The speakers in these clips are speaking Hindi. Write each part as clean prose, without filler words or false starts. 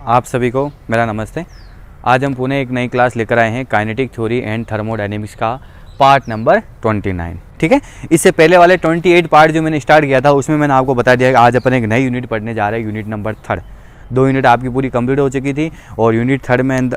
आप सभी को मेरा नमस्ते। आज हम पुणे एक नई क्लास लेकर आए हैं काइनेटिक थ्योरी एंड थर्मोडायनेमिक्स का पार्ट नंबर 29। ठीक है, इससे पहले वाले 28 पार्ट जो मैंने स्टार्ट किया था उसमें मैंने आपको बता दिया कि आज अपन एक नई यूनिट पढ़ने जा रहे हैं, यूनिट नंबर 3। 2 यूनिट आपकी पूरी कंप्लीट हो चुकी थी और यूनिट 3 में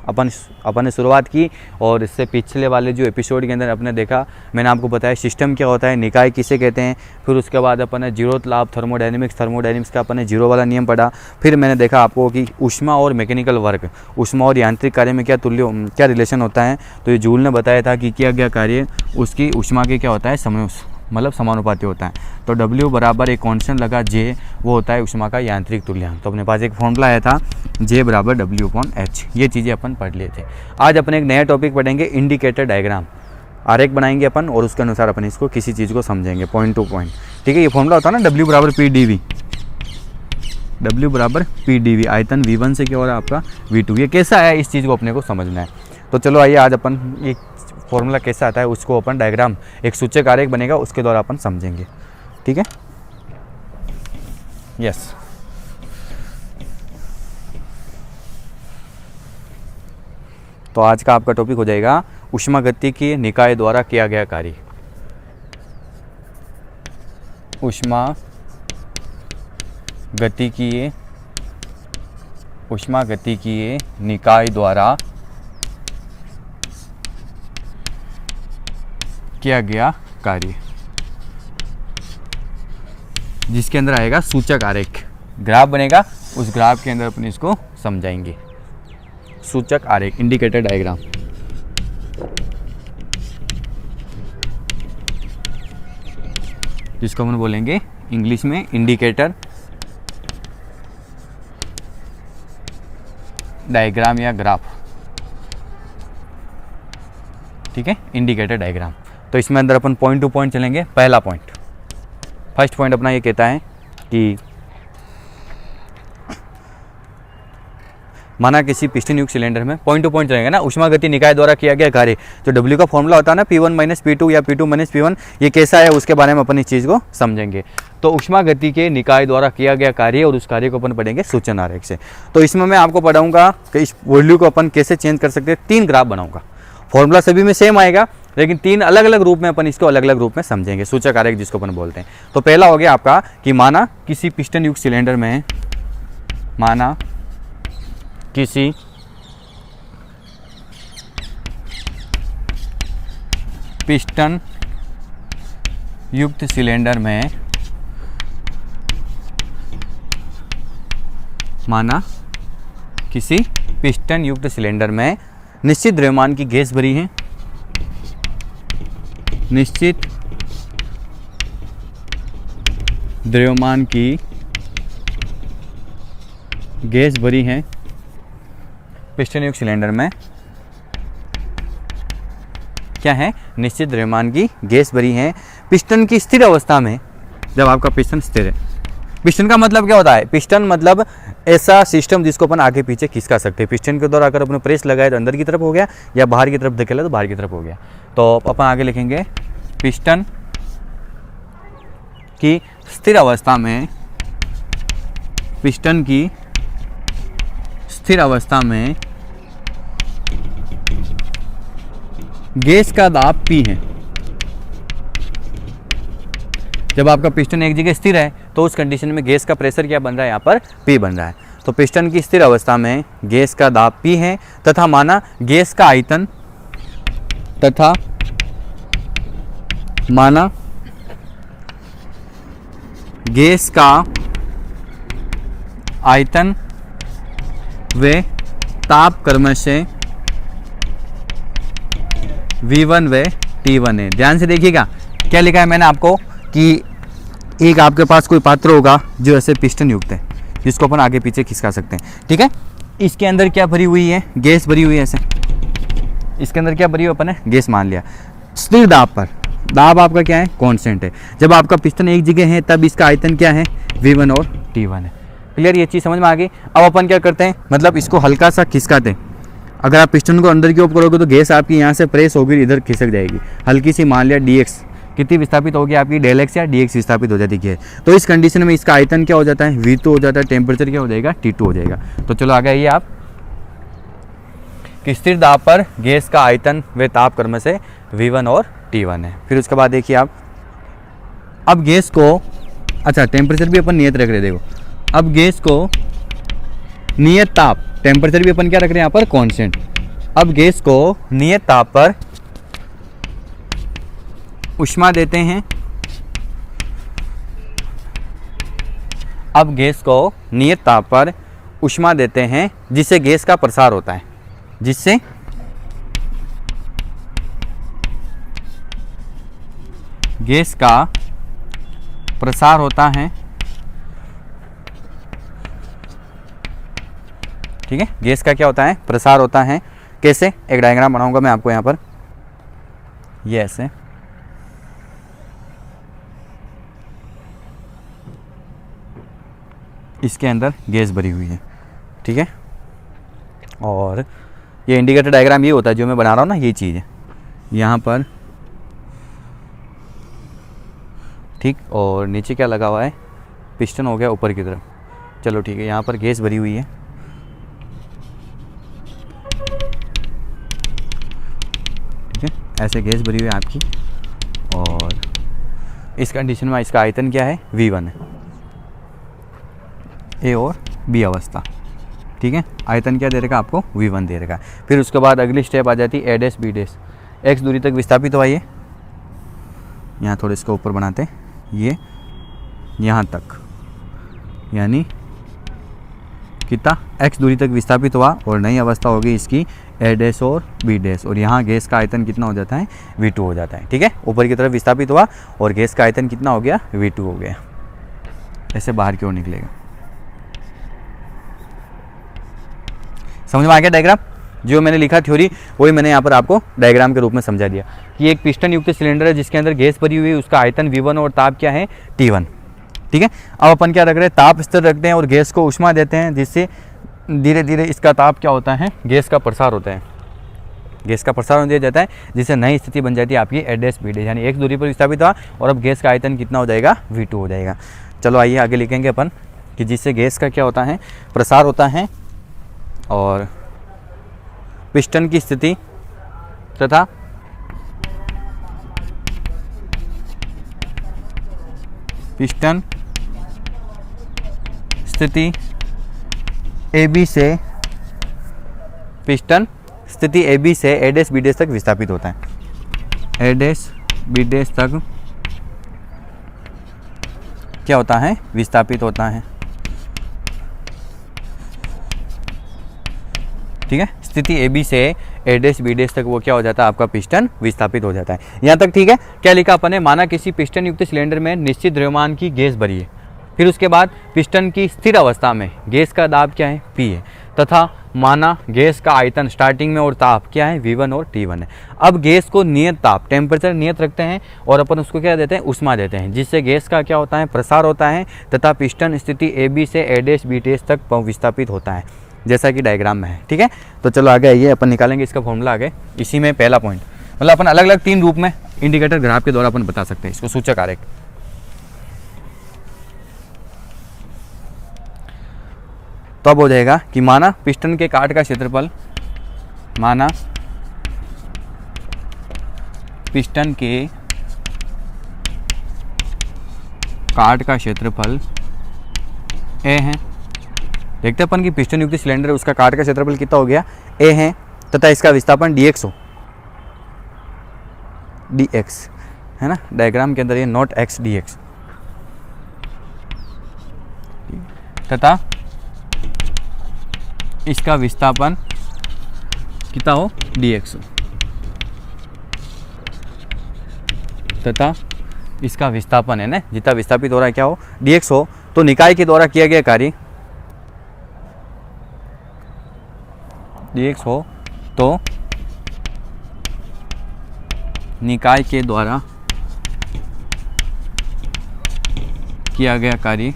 अपन ने शुरुआत की। और इससे पिछले वाले जो एपिसोड के अंदर अपने देखा, मैंने आपको बताया सिस्टम क्या होता है, निकाय किसे कहते हैं। फिर उसके बाद अपन ने जीरोथ लॉ ऑफ थर्मोडायनेमिक्स का अपन ने जीरो वाला नियम पढ़ा। फिर मैंने देखा आपको कि ऊष्मा और मैकेनिकल वर्क, ऊष्मा और यांत्रिक कार्य में क्या रिलेशन होता है। तो ये जूल ने बताया था कि किया गया कार्य उसकी ऊष्मा के क्या होता है, समानुपाती होता है। तो W बराबर एक कांस्टेंट लगा J, वो होता है ऊष्मा का यांत्रिक तुल्यांक। तो अपने पास एक फॉर्मूला आया था J बराबर W/H। ये चीज़ें अपन पढ़ लिए थे। आज अपन एक नया टॉपिक पढ़ेंगे, इंडिकेटर डायग्राम। आरेख बनाएंगे अपन और उसके अनुसार अपन इसको किसी चीज़ को समझेंगे पॉइंट टू पॉइंट। ठीक है, ये फॉर्मूला होता है ना W बराबर PdV। W बराबर PdV, आयतन V1 से क्या हो रहा है आपका V2। ये कैसा है, इस चीज़ को अपने को समझना है। तो चलो आइए, आज अपन ये फॉर्मूला कैसा आता है उसको अपन डायग्राम, एक सूचक आरेख बनेगा उसके द्वारा अपन समझेंगे। ठीक है, यस। तो आज का आपका टॉपिक हो जाएगा ऊष्मागतिकीय निकाय द्वारा किया गया कार्य। ऊष्मागतिकीय निकाय द्वारा किया गया कार्य, जिसके अंदर आएगा सूचक आरेख, ग्राफ बनेगा। उस ग्राफ के अंदर अपन इसको समझाएंगे, सूचक आरेख, इंडिकेटर डायग्राम। जिसको हम बोलेंगे इंग्लिश में इंडिकेटर डायग्राम या ग्राफ। ठीक है, इंडिकेटर डायग्राम। तो इसमें अंदर अपन पॉइंट टू पॉइंट चलेंगे। पहला पॉइंट, फर्स्ट पॉइंट अपना ये कहता है कि माना किसी पिस्टन युक्त सिलेंडर में, पॉइंट टू पॉइंट चलेंगे ना, ऊष्मागतिकीय निकाय द्वारा किया गया कार्य। जो W का फॉर्मूला होता है ना, P1 माइनस P2 या P2 माइनस P1, ये कैसा है उसके बारे में अपन इस चीज़ को समझेंगे। तो ऊष्मागतिकीय निकाय द्वारा किया गया कार्य और उस कार्य को अपन पढ़ेंगे सूचन आरेख से। तो इसमें मैं आपको पढ़ाऊंगा कि इस वैल्यू को अपन कैसे चेंज कर सकते हैं। 3 ग्राफ बनाऊंगा, फॉर्मूला सभी में सेम आएगा लेकिन 3 अलग अलग रूप में अपन इसको अलग अलग रूप में समझेंगे, सूचक आरेख जिसको अपन बोलते हैं। तो पहला हो गया आपका कि माना किसी पिस्टन युक्त सिलेंडर में, माना किसी पिस्टन युक्त सिलेंडर में, माना किसी पिस्टन युक्त सिलेंडर में निश्चित द्रव्यमान की गैस भरी है, निश्चित द्रव्यमान की गैस भरी है पिस्टन युक्त सिलेंडर में। क्या है, निश्चित द्रव्यमान की गैस भरी है पिस्टन की स्थिर अवस्था में। जब आपका पिस्टन स्थिर है, पिस्टन का मतलब क्या होता है, पिस्टन मतलब ऐसा सिस्टम जिसको अपन आगे पीछे खिसका सकते हैं। पिस्टन के द्वारा अगर अपने प्रेस लगाए तो अंदर की तरफ हो गया, या बाहर की तरफ धकेला तो बाहर की तरफ हो गया। तो अपन आगे लिखेंगे पिस्टन की स्थिर अवस्था में, पिस्टन की स्थिर अवस्था में गैस का दाब P है। जब आपका पिस्टन एक जगह स्थिर है तो उस कंडीशन में गैस का प्रेशर क्या बन रहा है, यहाँ पर P बन रहा है। तो पिस्टन की स्थिर अवस्था में गैस का दाब P है, तथा माना गैस का आयतन, तथा माना गैस का आयतन व ताप क्रमशः V1 व T1 है। ध्यान से देखिएगा क्या लिखा है मैंने आपको, कि एक आपके पास कोई पात्र होगा जो ऐसे पिस्टन युक्त है, जिसको अपन आगे पीछे खिसका सकते हैं। ठीक है, इसके अंदर क्या भरी हुई है, गैस भरी हुई है। ऐसे इसके अंदर क्या भरी हुई, अपन ने गैस मान लिया। स्थिर दाब पर, दाब आपका क्या है, कांस्टेंट है। जब आपका पिस्टन एक जगह है तब इसका आयतन क्या है, V1 और T1 है। क्लियर, ये चीज़ समझ में आ गई। अब अपन क्या करते हैं, मतलब इसको हल्का सा खिसकाते हैं। अगर आप पिस्टन को अंदर की ओर करोगे तो गैस आपकी यहाँ से प्रेस होगी, इधर खिसक जाएगी। हल्की सी मान लिया dx कितनी विस्थापित होगी आपकी, डेल एक्स या डी एक्स विस्थापित हो जाती है। तो इस कंडीशन में इसका आयतन क्या हो जाता है, V2 हो जाता है, टेम्परेचर क्या हो जाएगा, T2 हो जाएगा। तो चलो आगे आइए आप कि स्थिर दाब पर गैस का आयतन व ताप क्रम से V1 और T1 है। फिर उसके बाद देखिए आप, अब गैस को, अच्छा टेम्परेचर भी अपन नियत रख रहे, देखो अब गैस को नियत ताप, टेम्परेचर भी अपन क्या रख रहे हैं यहाँ पर, कांस्टेंट। अब गैस को नियत ताप पर ऊष्मा देते हैं, अब गैस को नियत ताप पर ऊष्मा देते हैं जिससे गैस का प्रसार होता है, जिससे गैस का प्रसार होता है, ठीक है। गैस का क्या होता है, प्रसार होता है। कैसे, एक डायग्राम बनाऊंगा मैं आपको यहाँ पर, ये ऐसे, इसके अंदर गैस भरी हुई है, ठीक है। और ये इंडिकेटर डायग्राम ये होता है जो मैं बना रहा हूँ ना, ये चीज़ है यहाँ पर, ठीक। और नीचे क्या लगा हुआ है, पिस्टन हो गया ऊपर की तरफ। चलो ठीक है, यहाँ पर गैस भरी हुई है, ठीक है, ऐसे गैस भरी हुई है आपकी। और इस कंडीशन में इसका आयतन क्या है, V1 है, A और B अवस्था, ठीक है। आयतन क्या दे रखा आपको, V1 दे रखा। फिर उसके बाद अगली स्टेप आ जाती है A dash B dash, x दूरी तक विस्थापित हुआ, ये यहाँ थोड़े इसको ऊपर बनाते हैं, ये यहाँ तक, यानी कितना, x दूरी तक विस्थापित हुआ। और नई अवस्था होगी इसकी A डैश और B डैश, और यहाँ गैस का आयतन कितना हो जाता है, V2 हो जाता है, ठीक है। ऊपर की तरफ विस्थापित हुआ और गैस का आयतन कितना हो गया, V2 हो गया, ऐसे बाहर की ओर निकलेगा। समझ में आ गया डायग्राम, जो मैंने लिखा थ्योरी वही मैंने यहाँ पर आपको डायग्राम के रूप में समझा दिया कि एक पिस्टन युक्त सिलेंडर है जिसके अंदर गैस भरी हुई है, उसका आयतन V1 और ताप क्या है, T1, ठीक है। अब अपन क्या रख रहे हैं, ताप स्थिर रखते हैं और गैस को ऊष्मा देते हैं, जिससे धीरे धीरे इसका ताप क्या होता है, गैस का प्रसार होता है, गैस का प्रसार दिया जाता है, जिससे नई स्थिति बन जाती है आपकी A डैश B डैश, यानी एक दूरी पर विस्थापित हुआ और अब गैस का आयतन कितना हो जाएगा, V2 हो जाएगा। चलो आइए आगे लिखेंगे अपन कि जिससे गैस का क्या होता है, प्रसार होता है और पिस्टन की स्थिति तथा पिस्टन स्थिति AB से, पिस्टन स्थिति AB से A डैश B डैश तक विस्थापित होता है। A डैश B डैश तक क्या होता है, विस्थापित होता है, ठीक है। स्थिति AB से A डैश B डैश तक वो क्या हो जाता है, आपका पिस्टन विस्थापित हो जाता है। यहाँ तक ठीक है। क्या लिखा अपन ने, माना किसी पिस्टन युक्त सिलेंडर में निश्चित द्रव्यमान की गैस भरी है, फिर उसके बाद पिस्टन की स्थिर अवस्था में गैस का दाब क्या है, P है, तथा माना गैस का आयतन स्टार्टिंग में और ताप क्या है, V1 और T1 है। अब गैस को नियत ताप, टेम्परेचर नियत रखते हैं और अपन उसको क्या देते हैं, ऊष्मा देते हैं, जिससे गैस का क्या होता है, प्रसार होता है तथा पिस्टन स्थिति AB से A डैश B डैश तक विस्थापित होता है, जैसा कि डायग्राम में है, ठीक है। तो चलो आगे आइए, अपन निकालेंगे इसका फॉर्मूला आगे। इसी में पहला पॉइंट, मतलब अपन अलग अलग 3 रूप में इंडिकेटर ग्राफ के द्वारा अपन बता सकते हैं इसको, सूचक आरेख। तो अब हो जाएगा कि माना पिस्टन के काट का क्षेत्रफल, माना पिस्टन के काट का क्षेत्रफल A है, देखते अपन कि पिस्टन युक्त सिलेंडर है, उसका काट का क्षेत्रफल कितना हो गया, A है, तथा इसका विस्थापन dx हो, dx है ना, डायग्राम के अंदर ये नॉट x dx, तथा इसका विस्थापन कितना हो, dx हो, तथा इसका विस्थापन है ना, जितना विस्थापित हो रहा है क्या हो, dx हो। तो निकाय के द्वारा किया गया कार्य dx हो, तो निकाय के द्वारा किया गया कार्य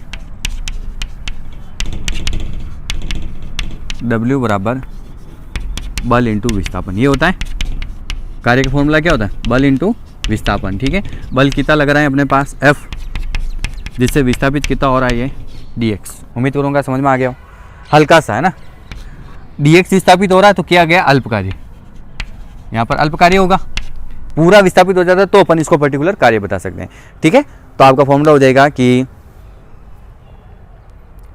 W बराबर बल इंटू विस्थापन, ये होता है कार्य का फॉर्मूला। क्या होता है, बल इंटू विस्थापन, ठीक है। बल कितना लग रहा है अपने पास F, जिससे विस्थापित कितना हो रहा है ये dx। उम्मीद करूँगा समझ में आ गया हो, हल्का सा है ना। dx विस्थापित हो रहा है तो किया गया अल्पकार्य, यहाँ पर अल्पकार्य होगा। पूरा विस्थापित हो जाता है तो अपन इसको पर्टिकुलर कार्य बता सकते हैं, ठीक है। तो आपका फॉर्मूला हो जाएगा कि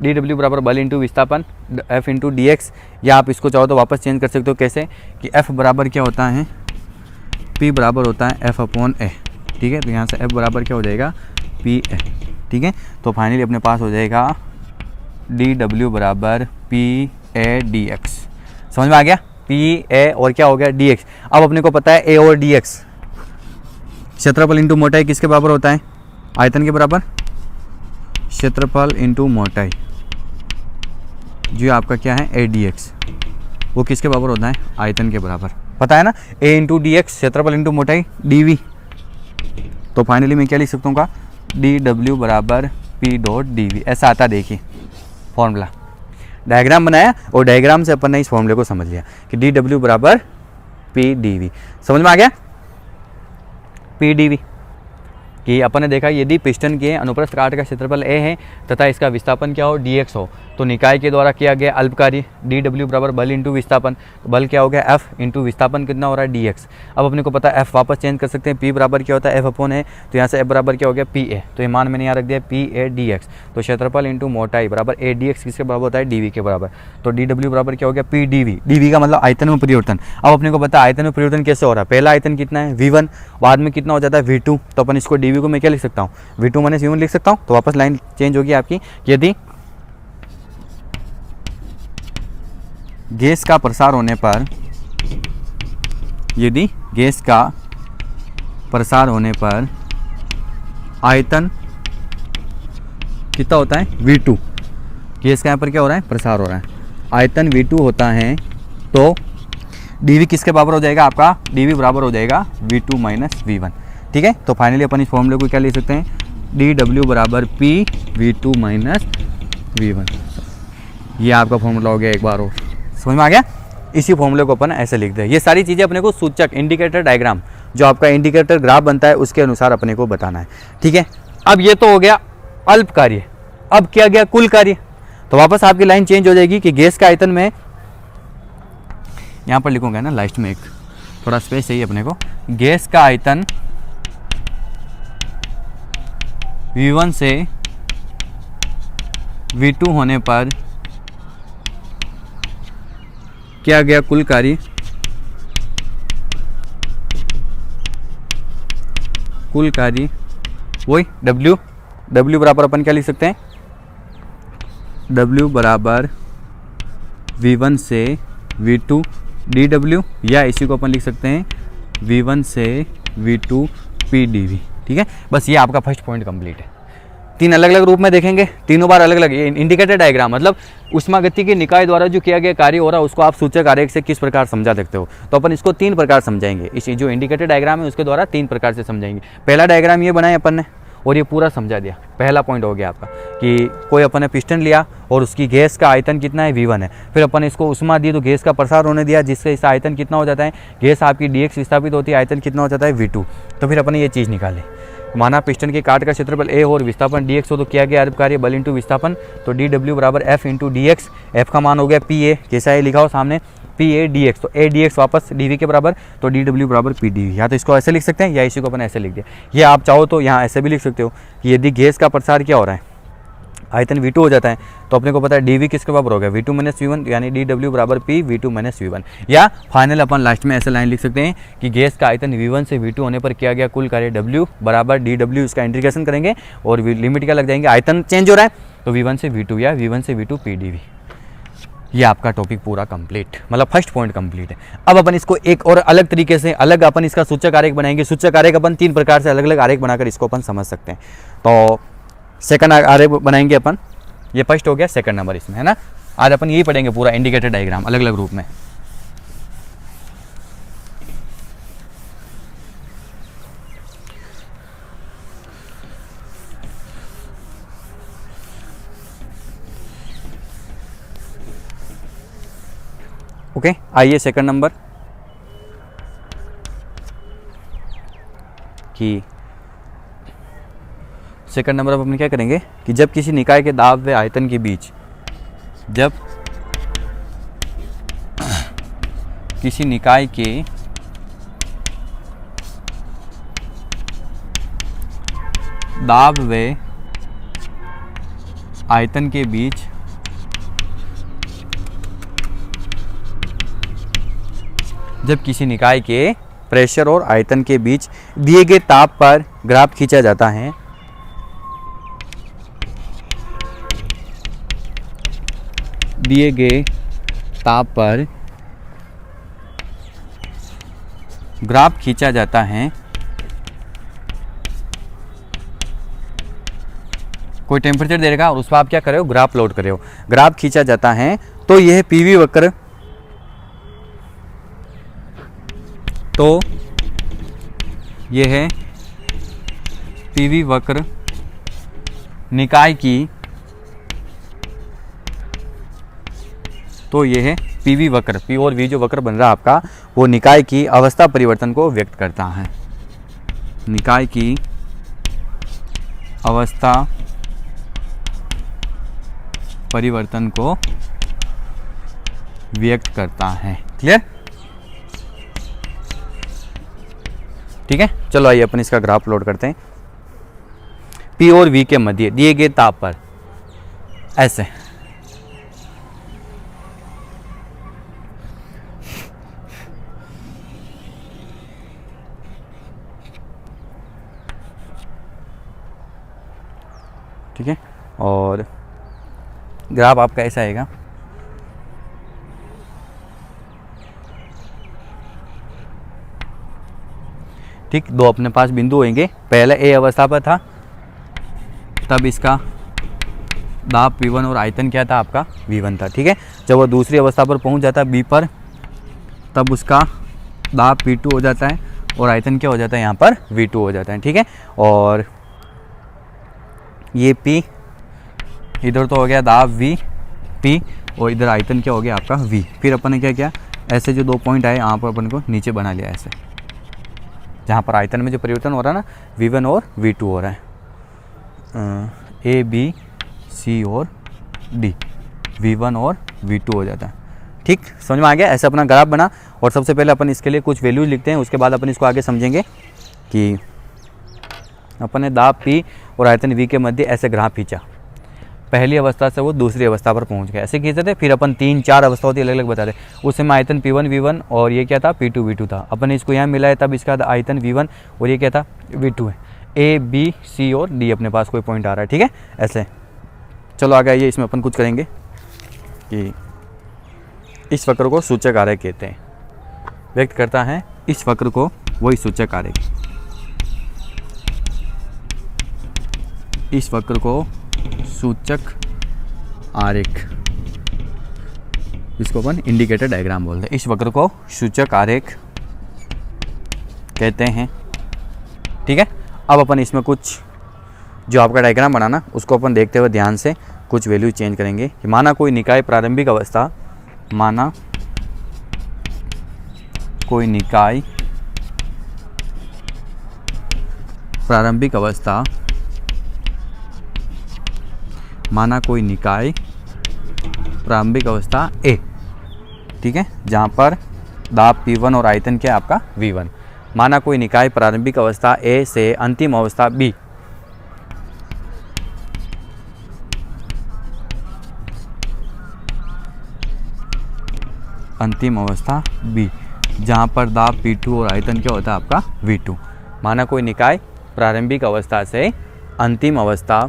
dw बराबर बल इंटू विस्थापन F इंटू डी एक्स, या आप इसको चाहो तो वापस चेंज कर सकते हो। कैसे कि F बराबर क्या होता है, P बराबर होता है F अपॉन A, ठीक है। तो यहाँ से F बराबर क्या हो जाएगा PA, ठीक है। तो फाइनली अपने पास हो जाएगा dw बराबर PA dx। समझ में आ गया, PA और क्या हो गया dx। अब अपने को पता है A और dx, क्षेत्रफल इंटू मोटाई किसके बराबर होता है, आयतन के बराबर। क्षेत्रफल इंटू मोटाई जो आपका क्या है A dx, वो किसके बराबर होता है, आयतन के बराबर। पता है ना, A इंटू डी एक्स, क्षेत्रफल इंटू मोटाई dv। तो फाइनली मैं क्या लिख सकता हूँ, dw बराबर P डॉट dv, ऐसा आता। देखिए फॉर्मूला डायग्राम बनाया और डायग्राम से अपन ने इस फॉर्मूले को समझ लिया कि dw बराबर P dv। समझ में आ गया, P dv कि अपन ने देखा यदि पिस्टन के अनुप्रस्थ काट का क्षेत्रफल a है तथा इसका विस्थापन क्या हो dx हो, तो निकाय के द्वारा किया गया अल्प कार्य dw बराबर बल इंटू विस्थापन, तो बल क्या हो गया F इंटू विस्थापन कितना हो रहा है dx। अब अपने को पता है F वापस चेंज कर सकते हैं, P बराबर क्या होता है F अपॉन है, तो यहाँ से F बराबर क्या हो गया PA, तो ये मान मैंने यहाँ रख दिया PA dx। तो क्षेत्रफल इंटू मोटाई बराबर A dx किसके बराबर होता है dv के बराबर। तो dw बराबर क्या हो गया P dv, dv का मतलब आयतन में परिवर्तन। अब अपने को पता है आयतन में परिवर्तन कैसे हो रहा है, पहला आयतन कितना है v1, बाद में कितना हो जाता है v2, तो अपन इसको dv को मैं क्या लिख सकता हूँ v2 माइनस v1 लिख सकता हूँ। तो वापस लाइन चेंज होगी आपकी, यदि गैस का प्रसार होने पर, यदि गैस का प्रसार होने पर आयतन कितना होता है v2, गैस का यहाँ पर क्या हो रहा है प्रसार हो रहा है, आयतन v2 होता है, तो dv किसके बराबर हो जाएगा आपका, dv बराबर हो जाएगा v2 माइनस v1, ठीक है। तो फाइनली अपन इस फॉर्मूले को क्या ले सकते हैं, dw बराबर p v2 माइनस v1। ये आपका फॉर्मूला हो गया, एक बार और समझ में आ गया। इसी फॉर्मूले को अपन ऐसे लिख दें। ये सारी चीज़ें अपने को सूचक इंडिकेटर डायग्राम, जो आपका इंडिकेटर ग्राफ बनता है उसके अनुसार अपने को बताना है, ठीक है। अब ये तो हो गया अल्प कार्य, अब क्या गया कुल कार्य। तो वापस आपकी लाइन चेंज हो जाएगी कि गैस का आयतन में, यहाँ पर लिखूंगा ना लास्ट में, एक थोड़ा स्पेस चाहिए अपने को, गैस का आयतन v1 से v2 होने पर क्या गया कुल कार्य, कुल कार्य वही w बराबर अपन क्या लिख सकते हैं, w बराबर v1 से v2 dw, या इसी को अपन लिख सकते हैं v1 से v2 p dv, ठीक है। बस ये आपका फर्स्ट पॉइंट कंप्लीट है। तीन अलग अलग रूप में देखेंगे, तीनों बार अलग अलग इंडिकेटर डायग्राम, मतलब उष्मागति के निकाय द्वारा जो किया गया कार्य हो रहा है उसको आप सूचक आरेख से किस प्रकार समझा सकते हो। तो अपन इसको तीन प्रकार समझाएंगे, इस जो इंडिकेटर डायग्राम है उसके द्वारा तीन प्रकार से समझाएंगे। पहला डायग्राम ये बनाया अपन ने और ये पूरा समझा दिया, पहला पॉइंट हो गया आपका कि कोई अपन ने पिस्टन लिया और उसकी गैस का आयतन कितना है v1 है, फिर अपन इसको उष्मा दी तो गैस का प्रसार होने दिया, जिससे इस आयतन कितना हो जाता है, गैस आपकी dx विस्थापित होती है, आयतन कितना हो जाता है v2। तो फिर अपन ने ये चीज़ निकाली, माना पिस्टन के काट का क्षेत्रफल a और विस्थापन dx हो, तो किया गया अल्प कार्य बल इंटू विस्थापन, तो dw बराबर f इंटू dx, f का मान हो गया pa, कैसा है लिखा हो सामने pa dx, तो a dx वापस dv के बराबर, तो dw बराबर p dv। या तो इसको ऐसे लिख सकते हैं या इसी को अपन ऐसे लिख दिया, ये आप चाहो तो यहाँ ऐसे भी लिख सकते हो कि यदि गैस का प्रसार क्या हो रहा है, आयतन v2 हो जाता है, तो अपने को पता है dv किसके बराबर होगा v2 माइनस v1, यानी dw बराबर p v2 माइनस v1। या फाइनल अपन लास्ट में ऐसे लाइन लिख सकते हैं कि गैस का आयतन v1 से v2 होने पर किया गया कुल कार्य w बराबर dw, इसका इंटीग्रेशन करेंगे और लिमिट क्या लग जाएंगे, आयतन चेंज हो रहा है तो v1 से v2 या v1 से v2 p dv। ये आपका टॉपिक पूरा कंप्लीट, मतलब फर्स्ट पॉइंट कंप्लीट है। अब अपन इसको एक और अलग तरीके से अलग अपन इसका सूचक आरेख बनाएंगे। सूचक आरेख अपन तीन प्रकार से अलग अलग आरेख बनाकर इसको अपन समझ सकते हैं। तो सेकंड आरेख बनाएंगे अपन, ये फर्स्ट हो गया, सेकंड नंबर इसमें है ना। आज अपन यही पढ़ेंगे पूरा इंडिकेटर डायग्राम अलग अलग रूप में। ओके, आइए सेकंड नंबर। कि सेकंड नंबर पर अपन क्या करेंगे कि जब किसी निकाय के दाब व आयतन के बीच, जब किसी निकाय के दाब व आयतन के बीच जब किसी निकाय के प्रेशर और आयतन के बीच दिए गए ताप पर ग्राफ खींचा जाता है, दिए गए ताप पर ग्राफ खींचा जाता है, कोई टेम्परेचर दे देगा और उस पर आप क्या कर रहे हो, ग्राफ प्लॉट कर रहे हो, ग्राफ खींचा जाता है, तो यह पीवी वक्र, तो यह है पीवी वक्र निकाय की, तो यह है पीवी वक्र, पी और वी जो वक्र बन रहा है आपका, वो निकाय की अवस्था परिवर्तन को व्यक्त करता है, निकाय की अवस्था परिवर्तन को व्यक्त करता है। क्लियर? ठीक है, चलो आइए अपन इसका ग्राफ प्लॉट करते हैं। पी और वी के मध्य दिए गए ताप पर ऐसे ठीक है, और ग्राफ आपका ऐसा आएगा, ठीक, दो अपने पास बिंदु होंगे, पहले ए अवस्था पर था तब इसका दाब P1 और आयतन क्या था आपका V1 था। ठीक है, जब वो दूसरी अवस्था पर पहुंच जाता है B पर, तब उसका दाब P2 हो जाता है और आयतन क्या हो जाता है यहाँ पर V2 हो जाता है। ठीक है, और ये P इधर तो हो गया दाब V P और इधर आयतन क्या हो गया आपका V। फिर अपन ने क्या किया, ऐसे जो दो पॉइंट आए यहाँ पर अपन को नीचे बना लिया ऐसे, जहाँ पर आयतन में जो परिवर्तन हो रहा है ना V1 और V2 हो रहा है, A B C और D, V1 और V2 हो जाता है। ठीक, समझ में आ गया? ऐसे अपना ग्राफ बना, और सबसे पहले अपन इसके लिए कुछ वैल्यूज लिखते हैं, उसके बाद अपन इसको आगे समझेंगे कि अपन ने दाब P और आयतन V के मध्य ऐसे ग्राफ खींचा, पहली अवस्था से वो दूसरी अवस्था पर पहुंच गया, ऐसे खींचे थे। फिर अपन 3-4 अवस्था होती है अलग अलग बता रहे, उस समय आयतन P1 V1 और ये क्या था P2 V2 था। अपन ने इसको यहाँ मिलाया, तब इसका आयतन V1 और ये क्या था V2 है। A B C और D अपने पास कोई पॉइंट आ रहा है। ठीक है, ऐसे चलो आगे आइए, इसमें अपन कुछ करेंगे कि इस वक्र को सूचक आरेख कहते हैं, व्यक्त करता है इस वक्र को वही सूचक आरेख, इस वक्र को सूचक आरेख, जिसको अपन इंडिकेटर डायग्राम बोलते हैं, इस वक्र को सूचक आरेख कहते हैं। ठीक है, अब अपन इसमें कुछ जो आपका डायग्राम बनाना उसको अपन देखते हुए ध्यान से कुछ वैल्यू चेंज करेंगे कि माना कोई निकाय प्रारंभिक अवस्था, माना कोई निकाय प्रारंभिक अवस्था, माना कोई निकाय प्रारंभिक अवस्था A, ठीक है, जहाँ पर दाब P1 और आयतन क्या है आपका V1। माना कोई निकाय प्रारंभिक अवस्था A से अंतिम अवस्था B, अंतिम अवस्था B, जहाँ पर दाब P2 और आयतन क्या होता है आपका V2। माना कोई निकाय प्रारंभिक अवस्था से अंतिम अवस्था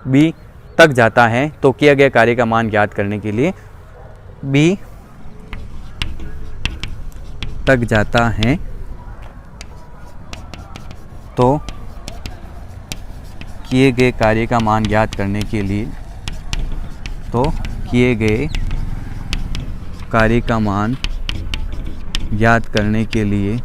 B तक जाता है, तो किया गया कार्य का मान ज्ञात करने के लिए B तक जाता है, तो किए गए कार्य का मान ज्ञात करने के लिए, तो किए गए कार्य का मान ज्ञात करने के लिए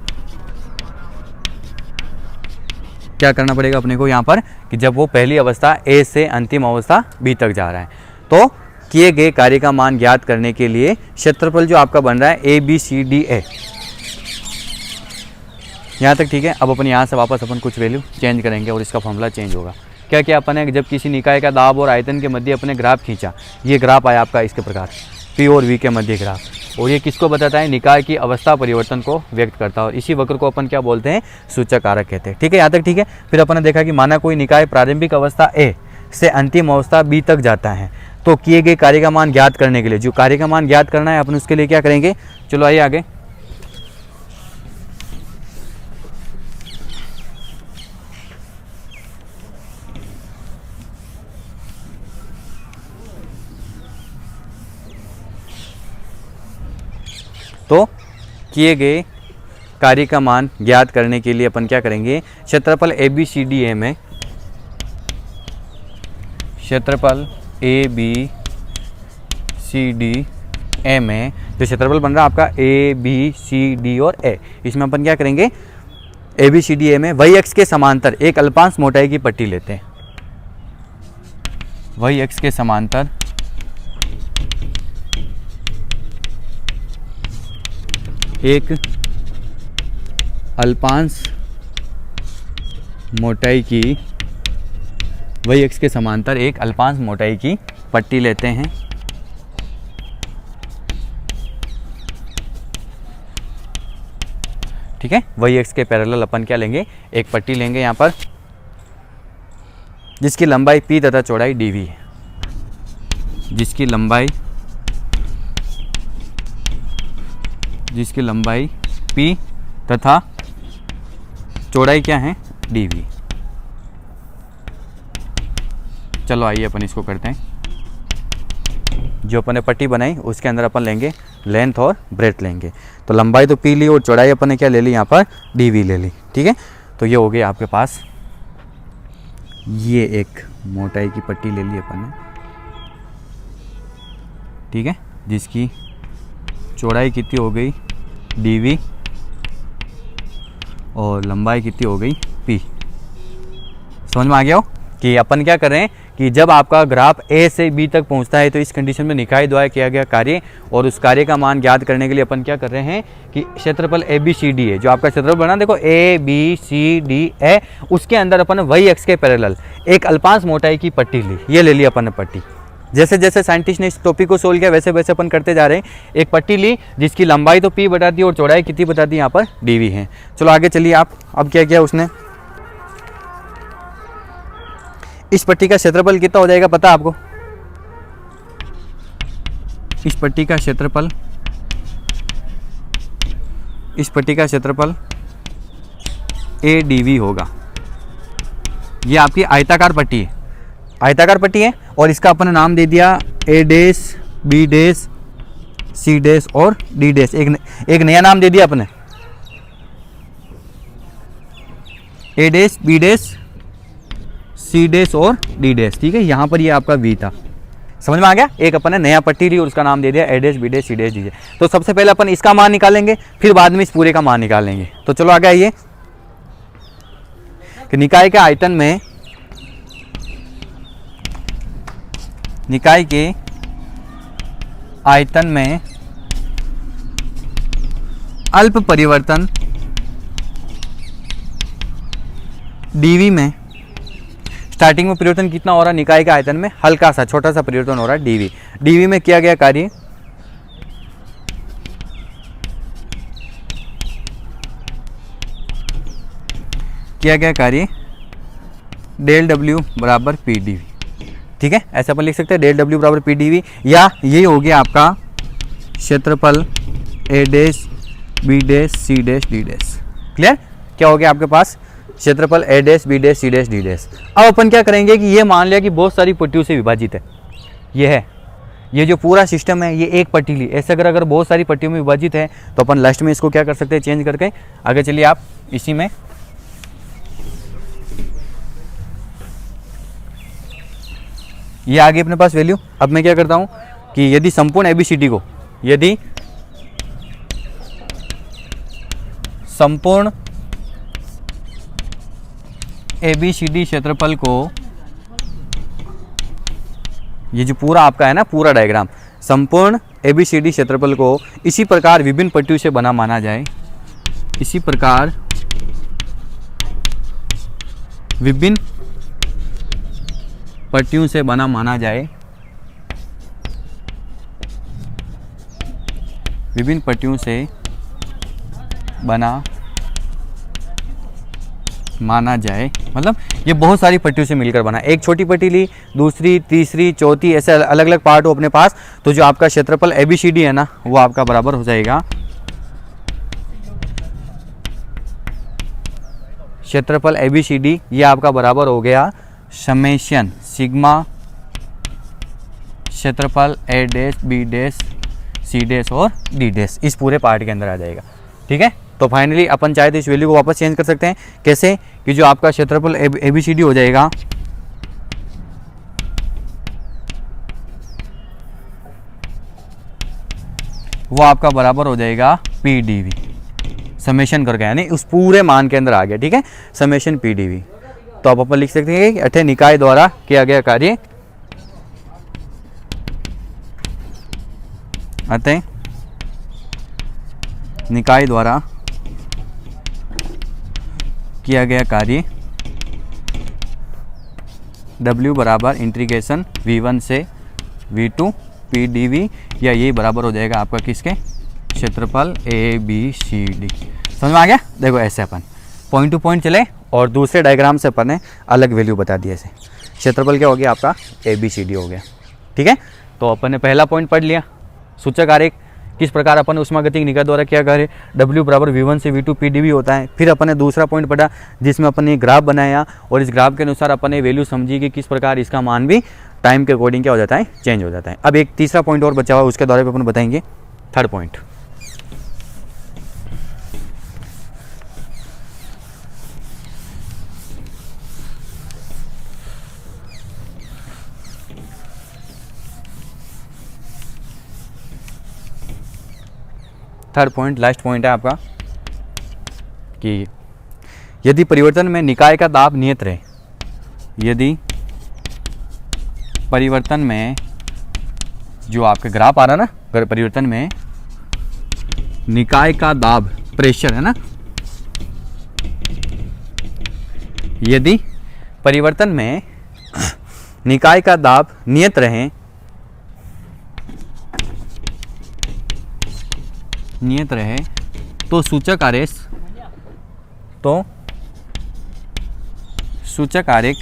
क्या करना पड़ेगा अपने को यहाँ पर कि जब वो पहली अवस्था A से अंतिम अवस्था B तक जा रहा है, तो किए गए कार्य का मान ज्ञात करने के लिए क्षेत्रफल जो आपका बन रहा है A B C D A, यहाँ तक ठीक है। अब अपन यहाँ से वापस अपन कुछ वैल्यू चेंज करेंगे और इसका फॉर्मूला चेंज होगा। क्या क्या अपन ने जब किसी निकाय का दाब और आयतन के मध्य अपने ग्राफ खींचा, ये ग्राफ आया आपका इसके प्रकार, P और V के मध्य ग्राफ, और ये किसको बताता है, निकाय की अवस्था परिवर्तन को व्यक्त करता है, और इसी वक्र को अपन क्या बोलते हैं, सूचक कारक कहते हैं। ठीक है, यहाँ तक ठीक है। फिर अपन ने देखा कि माना कोई निकाय प्रारंभिक अवस्था A से अंतिम अवस्था B तक जाता है, तो किए गए कार्य का मान ज्ञात करने के लिए, जो कार्य का मान ज्ञात करना है अपन उसके लिए क्या करेंगे, चलो आइए आगे। तो किए गए कार्य का मान ज्ञात करने के लिए अपन क्या करेंगे, क्षेत्रफल ABCDA में, क्षेत्रफल ABCDA में जो क्षेत्रफल बन रहा है आपका ABCD और A, इसमें अपन क्या करेंगे, ABCDA में वही अक्ष के समांतर एक अल्पांश मोटाई की पट्टी लेते हैं। वही अक्ष के समांतर एक अल्पांश मोटाई की, वही अक्ष के समांतर एक अल्पांश मोटाई की पट्टी लेते हैं। ठीक है, वही अक्ष के पैरेलल अपन क्या लेंगे, एक पट्टी लेंगे यहाँ पर, जिसकी लंबाई P तथा चौड़ाई dV है, जिसकी लंबाई P तथा चौड़ाई क्या है, dV। चलो आइए अपन इसको करते हैं। जो अपन ने पट्टी बनाई उसके अंदर अपन लेंगे लेंथ और ब्रेथ लेंगे। तो लंबाई तो P ली और चौड़ाई अपन ने क्या ले ली, यहाँ पर dV ले ली। ठीक है, तो ये हो गया आपके पास, ये एक मोटाई की पट्टी ले ली अपन ने, ठीक है, जिसकी चौड़ाई कितनी हो गई dV और लंबाई कितनी हो गई P। समझ में आ गया हो कि अपन क्या कर रहे हैं कि जब आपका ग्राफ A से B तक पहुंचता है तो इस कंडीशन में निकाय द्वारा किया गया कार्य और उस कार्य का मान ज्ञात करने के लिए अपन क्या कर रहे हैं कि क्षेत्रफल ABCD है, जो आपका क्षेत्रफल बना देखो ABCD है, उसके अंदर अपन वही अक्ष के पैरेलल एक अल्पांश मोटाई की पट्टी ली, ये ले ली अपन ने पट्टी। जैसे जैसे साइंटिस्ट ने इस टॉपिक को सोल्व किया वैसे वैसे अपन करते जा रहे हैं। एक पट्टी ली जिसकी लंबाई तो P बताती है और चौड़ाई कितनी बताती है, यहाँ पर dV है। चलो आगे चलिए आप, अब क्या किया उसने, इस पट्टी का क्षेत्रफल कितना हो जाएगा पता आपको, इस पट्टी का क्षेत्रफल ADV होगा। ये आपकी आयताकार पट्टी है, आयताकार पट्टी है, और इसका अपन ने नाम दे दिया A dash B dash C dash और D डैश, एक नया नाम दे दिया अपने, A dash B dash C dash और D डैश। ठीक है, यहाँ पर ये आपका V था, समझ में आ गया। एक अपन ने नया पट्टी ली और उसका नाम दे दिया A dash B dash C dash D dash. तो सबसे पहले अपन इसका मान निकालेंगे, फिर बाद में इस पूरे का मान निकालेंगे। तो चलो आगे आइए कि निकाय के आयतन में, निकाय के आयतन में अल्प परिवर्तन dV में, स्टार्टिंग में परिवर्तन कितना हो रहा है निकाय के आयतन में, हल्का सा छोटा सा परिवर्तन हो रहा है dV में किया गया कार्य डेल W बराबर P dV। ठीक है, ऐसा अपन लिख सकते हैं डेल W बराबर P dV, या ये हो गया आपका क्षेत्रफल A dash B dash C dash D dash. Clear, क्या हो गया आपके पास क्षेत्रफल A dash B dash C dash D dash. अब अपन क्या करेंगे कि ये मान लिया कि बहुत सारी पट्टियों से विभाजित है, ये है, ये जो पूरा सिस्टम है ये एक पट्टी ली। ऐसे अगर बहुत सारी पट्टियों में विभाजित है तो अपन लास्ट में इसको क्या कर सकते हैं, चेंज करके। आगे चलिए आप, इसी में ये आगे अपने पास वैल्यू। अब मैं क्या करता हूं कि यदि संपूर्ण ABCD को, यदि संपूर्ण ABCD क्षेत्रफल को, ये जो पूरा आपका है ना पूरा डायग्राम, संपूर्ण ABCD क्षेत्रफल को इसी प्रकार विभिन्न पट्टियों से बना माना जाए, इसी प्रकार विभिन्न पट्टियों से बना माना जाए, विभिन्न पट्टियों से बना माना जाए, मतलब ये बहुत सारी पट्टियों से मिलकर बना। एक छोटी पट्टी ली, दूसरी, तीसरी, चौथी, ऐसे अलग अलग पार्ट हो अपने पास, तो जो आपका क्षेत्रफल ABCD है ना, वो आपका बराबर हो जाएगा क्षेत्रफल ABCD, ये आपका बराबर हो गया समेशन सिग्मा क्षेत्रफल A dash, B dash, C dash और D डैश, इस पूरे पार्ट के अंदर आ जाएगा। ठीक है, तो फाइनली अपन चाहे तो इस वैल्यू को वापस चेंज कर सकते हैं। कैसे कि जो आपका क्षेत्रफल ABCD हो जाएगा वो आपका बराबर हो जाएगा PdV, समेशन करके, यानी उस पूरे मान के अंदर आ गया। ठीक है, समेशन PdV। तो अब अपन लिख सकते हैं कि अतः निकाय द्वारा किया गया कार्य, अतः निकाय द्वारा किया गया कार्य W बराबर इंटीग्रेशन V1 से V2 PdV, या ये बराबर हो जाएगा आपका किसके, क्षेत्रफल ABCD। समझ में आ गया? देखो ऐसे अपन पॉइंट टू पॉइंट चले और दूसरे डायग्राम से अपन ने अलग वैल्यू बता दिए। ऐसे क्षेत्रफल क्या हो गया आपका, ABCD हो गया। ठीक है, तो अपन ने पहला पॉइंट पढ़ लिया, सूचक आरेख किस प्रकार अपन उष्मागतिकी निकाय द्वारा क्या कार्य W बराबर V1 से V2 PdV होता है। फिर अपन ने दूसरा पॉइंट पढ़ा जिसमें अपन ने ग्राफ बनाया और इस ग्राफ के अनुसार अपन ने वैल्यू समझी कि किस प्रकार इसका मान भी टाइम के अकॉर्डिंग क्या हो जाता है, चेंज हो जाता है। अब एक तीसरा पॉइंट और बचा हुआ है, उसके द्वारा पे अपन बताएंगे third point. Third point last point है आपका कि यदि परिवर्तन में निकाय का दाब नियत रहे, यदि परिवर्तन में जो आपके ग्राफ आ रहा है ना, अगर परिवर्तन में निकाय का दाब प्रेशर है ना, यदि परिवर्तन में निकाय का दाब नियत रहे, तो सूचक आरेख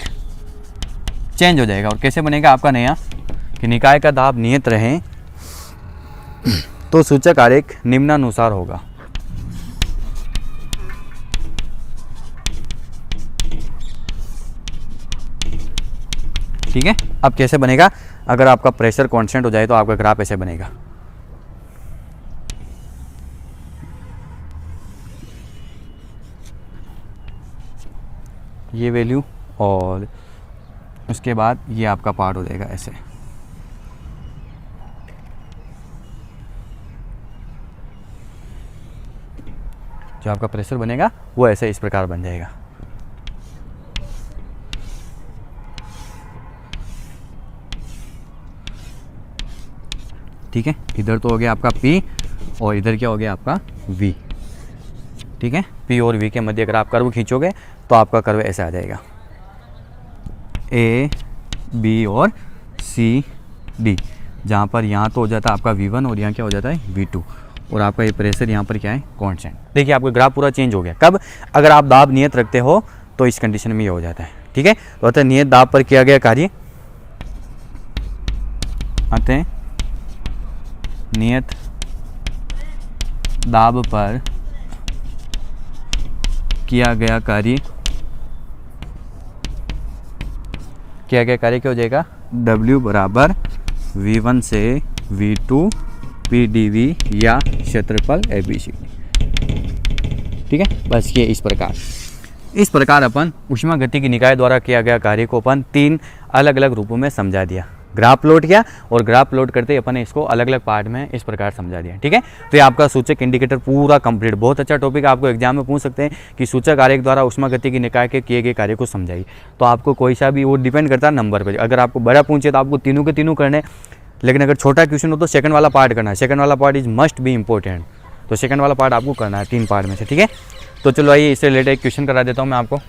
चेंज हो जाएगा। और कैसे बनेगा आपका नया कि निकाय का दाब नियत रहे तो सूचक आरेख निम्नानुसार होगा। ठीक है, अब कैसे बनेगा, अगर आपका प्रेशर कांस्टेंट हो जाए तो आपका ग्राफ ऐसे बनेगा। ये वैल्यू और उसके बाद ये आपका पार्ट हो जाएगा ऐसे। जो आपका प्रेशर बनेगा वो ऐसे इस प्रकार बन जाएगा। ठीक है, इधर तो हो गया आपका P और इधर क्या हो गया आपका V। ठीक है, P और V के मध्य अगर आप कर्व खींचोगे तो आपका कर्व ऐसे आ जाएगा, A, B और C, D, जहाँ पर यहाँ तो हो जाता है आपका V1 और यहाँ क्या हो जाता है V2, और आपका ये प्रेशर यहाँ पर क्या है कांस्टेंट। देखिए आपका ग्राफ पूरा चेंज हो गया। कब, अगर आप दाब नियत रखते हो तो इस कंडीशन में ये हो जाता है। ठीक है, तो अतः नियत दाब पर किया गया कार्य, अतः नियत दाब पर किया गया कार्य क्या हो जाएगा, W बराबर V1 से V2 PdV या क्षेत्रफल ABCD। ठीक है, बस ये इस प्रकार अपन ऊष्मागतिकी निकाय द्वारा किया गया कार्य को अपन 3 अलग अलग रूपों में समझा दिया। ग्राफ प्लॉट किया और ग्राफ प्लॉट करते ही अपन ने इसको अलग अलग पार्ट में इस प्रकार समझा दिया। ठीक है, तो ये आपका सूचक इंडिकेटर पूरा कंप्लीट, बहुत अच्छा टॉपिक, आपको एग्जाम में पूछ सकते हैं कि सूचक आरेख द्वारा ऊष्मागतिकी निकाय के किए गए कार्य को समझाइए। तो आपको कोई सा भी वो डिपेंड करता है नंबर पर। अगर आपको बड़ा पूछे तो आपको तीनों के तीनों करने, लेकिन अगर छोटा क्वेश्चन हो तो सेकंड वाला पार्ट करना है। सेकंड वाला part is must be important, तो सेकंड वाला पार्ट आपको करना है 3 पार्ट में से। ठीक है, तो चलो आइए इससे रिलेटेड एक क्वेश्चन करा देता हूँ मैं आपको।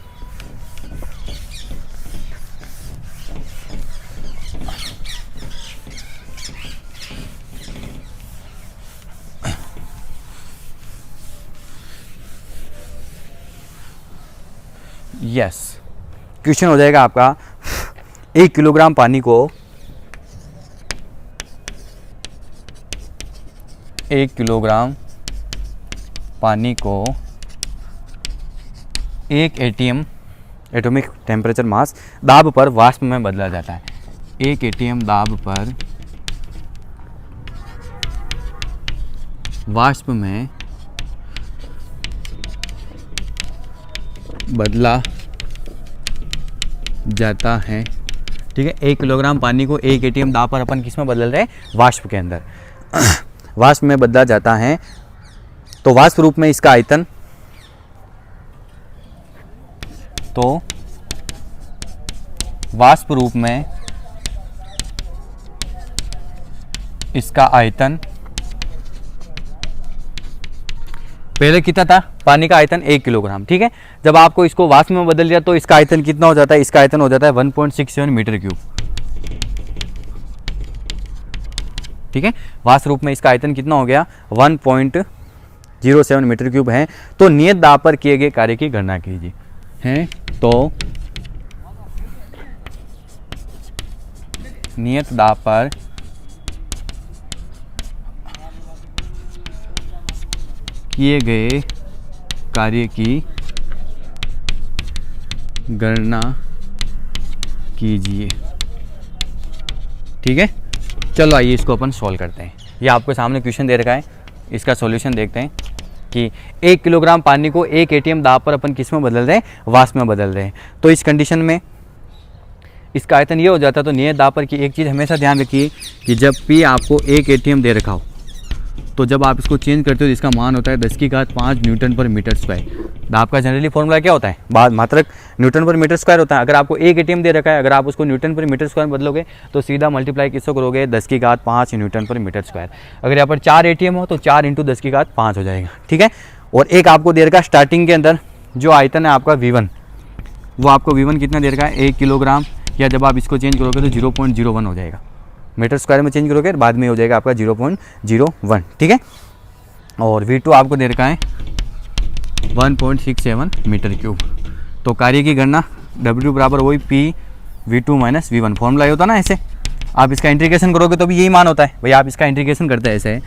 यस, क्वेश्चन हो जाएगा आपका 1 किलोग्राम पानी को 1 किलोग्राम पानी को 1 ATM एटॉमिक टेम्परेचर मास दाब पर वाष्प में बदला जाता है। 1 ATM दाब पर वाष्प में बदला जाता है। ठीक है, 1 किलोग्राम पानी को 1 ATM दाब पर अपन किस में बदल रहे हैं? वाष्प के अंदर वाष्प में बदला जाता है। तो वाष्प रूप में इसका आयतन, तो वाष्प रूप में इसका आयतन पहले कितना था? पानी का आयतन 1 किलोग्राम। ठीक है, जब आपको इसको वाष्प में बदल दिया तो इसका आयतन कितना हो जाता है? इसका आयतन हो जाता है 1.67 मीटर क्यूब। ठीक है, वाष्प रूप में इसका आयतन कितना हो गया? 1.07 मीटर क्यूब है। तो नियत दाब पर किए गए कार्य की गणना कीजिए। हैं तो नियत दाब पर किए गए कार्य की गणना कीजिए। ठीक है, चलो आइए इसको अपन सॉल्व करते हैं। ये आपके सामने क्वेश्चन दे रखा है, इसका सॉल्यूशन देखते हैं कि 1 किलोग्राम पानी को 1 ATM दाब पर अपन किस में बदल रहे हैं? वाष्प में बदल रहे हैं। तो इस कंडीशन में इसका आयतन ये हो जाता है। तो नियत दाब पर की एक चीज़ हमेशा ध्यान रखिए कि जब P आपको 1 ATM दे रखा हो तो जब आप इसको चेंज करते हो इसका मान होता है 10⁵ न्यूटन पर मीटर स्क्वायर। दाब का जनरली फॉर्मूला क्या होता है? बाद मात्रक न्यूटन पर मीटर स्क्वायर होता है। अगर आपको 1 ATM दे रखा है, अगर आप उसको न्यूटन पर मीटर स्क्वायर बदलोगे तो सीधा मल्टीप्लाई किसको करोगे? 10⁵ न्यूटन पर मीटर स्क्वायर। अगर यहाँ पर 4 ATM हो तो 4 × 10⁵ हो जाएगा। ठीक है, और एक आपको दे रखा है स्टार्टिंग के अंदर जो आयतन है आपका V1, वो आपको V1 कितना दे रखा है? 1 किलोग्राम, या जब आप इसको चेंज करोगे तो 0.01 हो जाएगा। मीटर स्क्वायर में चेंज करोगे बाद में हो जाएगा आपका 0.01। ठीक है, और V2 आपको दे रखा है 1.67 मीटर क्यूब। तो कार्य की गणना W बराबर वही P V2 - V1 फॉर्मूला होता ना ऐसे। आप इसका इंटीग्रेशन करोगे तो भी यही मान होता है भाई। आप इसका इंटीग्रेशन करते हैं ऐसे,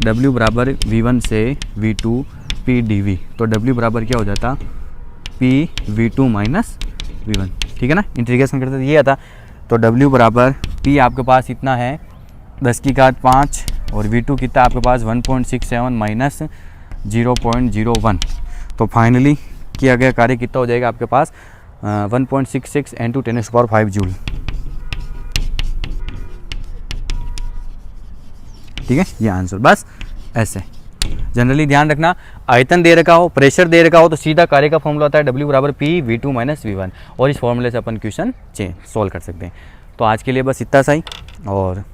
W बराबर V1 से V2 P dV। तो W बराबर क्या हो जाता? P V2 - V1। ठीक है ना, इंटीग्रेशन करते तो ये आता। तो W बराबर P आपके पास इतना है 10⁵ और V2 कितना आपके पास 1.67 - 0.01। तो फाइनली किया गया कार्य कितना हो जाएगा आपके पास? 1.66 × 10⁵ जूल। ठीक है, ये आंसर। बस ऐसे जनरली ध्यान रखना, आयतन दे रखा हो, प्रेशर दे रखा हो तो सीधा कार्य का फॉर्मूला होता है W बराबर P V2 - V1, और इस फॉर्मूले से अपन क्वेश्चन सॉल्व कर सकते हैं। तो आज के लिए बस इतना सा ही। और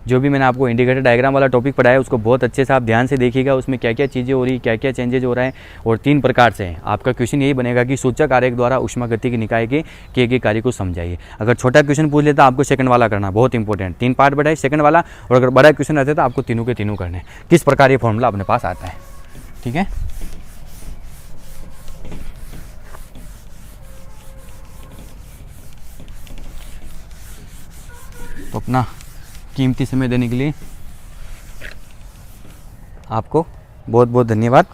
जो भी मैंने आपको इंडिकेटर डायग्राम वाला टॉपिक पढ़ाया है उसको बहुत अच्छे से आप ध्यान से देखिएगा, उसमें क्या क्या चीज़ें हो रही, क्या क्या चेंजेज हो रहा है। और 3 प्रकार से है। आपका क्वेश्चन यही बनेगा कि सूचक आरेख द्वारा ऊष्मागतिकी निकाय के किए गए कार्य को समझाइए। अगर छोटा क्वेश्चन पूछ लेता आपको सेकंड वाला करना बहुत इंपॉर्टेंट, 3 पार्ट बढ़ाए सेकंड वाला, और अगर बड़ा क्वेश्चन रहता है तो आपको तीनों के तीनों करने, किस प्रकार ये फॉर्मूला अपने पास आता है। ठीक है, तो अपना कीमती समय देने के लिए आपको बहुत बहुत धन्यवाद।